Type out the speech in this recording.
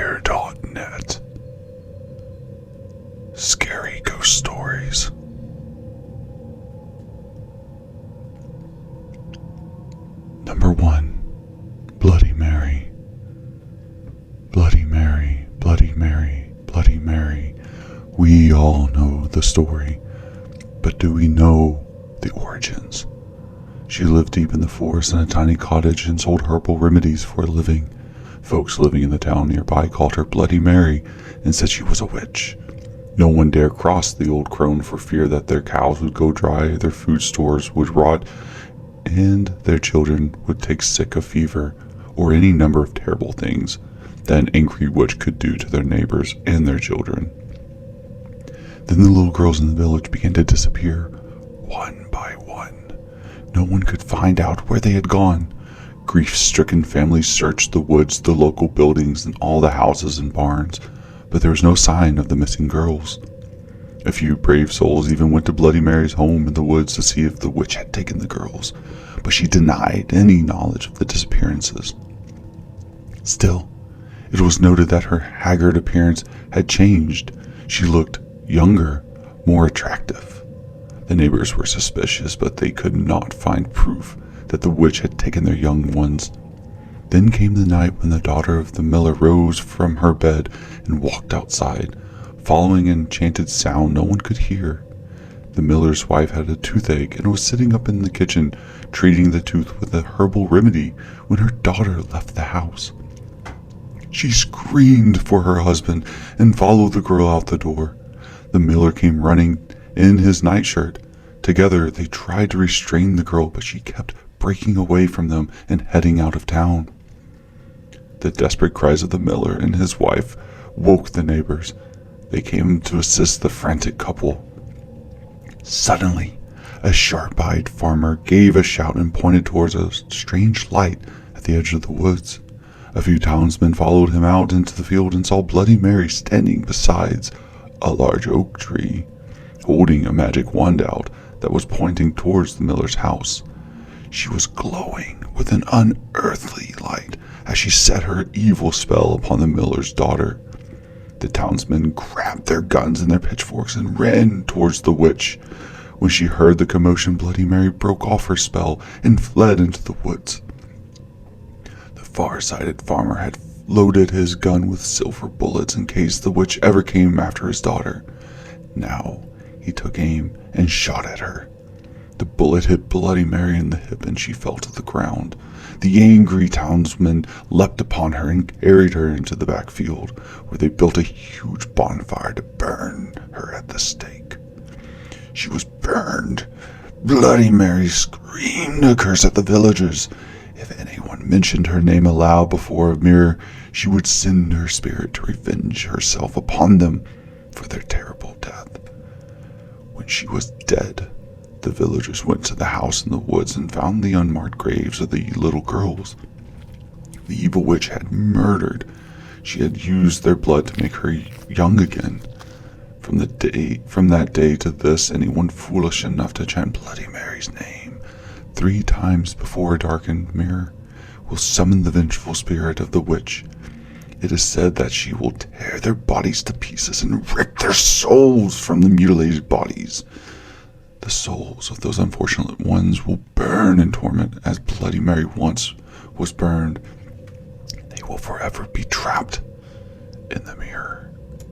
creepypasta.net. Scary ghost stories. Number 1. Bloody Mary. Bloody Mary, Bloody Mary, Bloody Mary. We all know the story, but do we know the origins? She lived deep in the forest in a tiny cottage and sold herbal remedies for a living. Folks living in the town nearby called her Bloody Mary and said she was a witch. No one dared cross the old crone for fear that their cows would go dry, their food stores would rot, and their children would take sick of fever or any number of terrible things that an angry witch could do to their neighbors and their children. Then the little girls in the village began to disappear, one by one. No one could find out where they had gone. Grief-stricken families searched the woods, the local buildings, and all the houses and barns, but there was no sign of the missing girls. A few brave souls even went to Bloody Mary's home in the woods to see if the witch had taken the girls, but she denied any knowledge of the disappearances. Still, it was noted that her haggard appearance had changed. She looked younger, more attractive. The neighbors were suspicious, but they could not find proof that the witch had taken their young ones. Then came the night when the daughter of the miller rose from her bed and walked outside, following an enchanted sound no one could hear. The miller's wife had a toothache and was sitting up in the kitchen, treating the tooth with a herbal remedy when her daughter left the house. She screamed for her husband and followed the girl out the door. The miller came running in his nightshirt. Together they tried to restrain the girl, but she kept breaking away from them and heading out of town. The desperate cries of the miller and his wife woke the neighbors. They came to assist the frantic couple. Suddenly, a sharp-eyed farmer gave a shout and pointed towards a strange light at the edge of the woods. A few townsmen followed him out into the field and saw Bloody Mary standing beside a large oak tree, holding a magic wand out that was pointing towards the miller's house. She was glowing with an unearthly light as she set her evil spell upon the miller's daughter. The townsmen grabbed their guns and their pitchforks and ran towards the witch. When she heard the commotion, Bloody Mary broke off her spell and fled into the woods. The far-sighted farmer had loaded his gun with silver bullets in case the witch ever came after his daughter. Now he took aim and shot at her. The bullet hit Bloody Mary in the hip and she fell to the ground. The angry townsmen leapt upon her and carried her into the backfield, where they built a huge bonfire to burn her at the stake. She was burned. Bloody Mary screamed a curse at the villagers. If anyone mentioned her name aloud before a mirror, she would send her spirit to revenge herself upon them for their terrible death. When she was dead, the villagers went to the house in the woods and found the unmarked graves of the little girls. The evil witch had murdered. She had used their blood to make her young again. From that day to this, anyone foolish enough to chant Bloody Mary's name 3 times before a darkened mirror will summon the vengeful spirit of the witch. It is said that she will tear their bodies to pieces and rip their souls from the mutilated bodies. The souls of those unfortunate ones will burn in torment as Bloody Mary once was burned. They will forever be trapped in the mirror.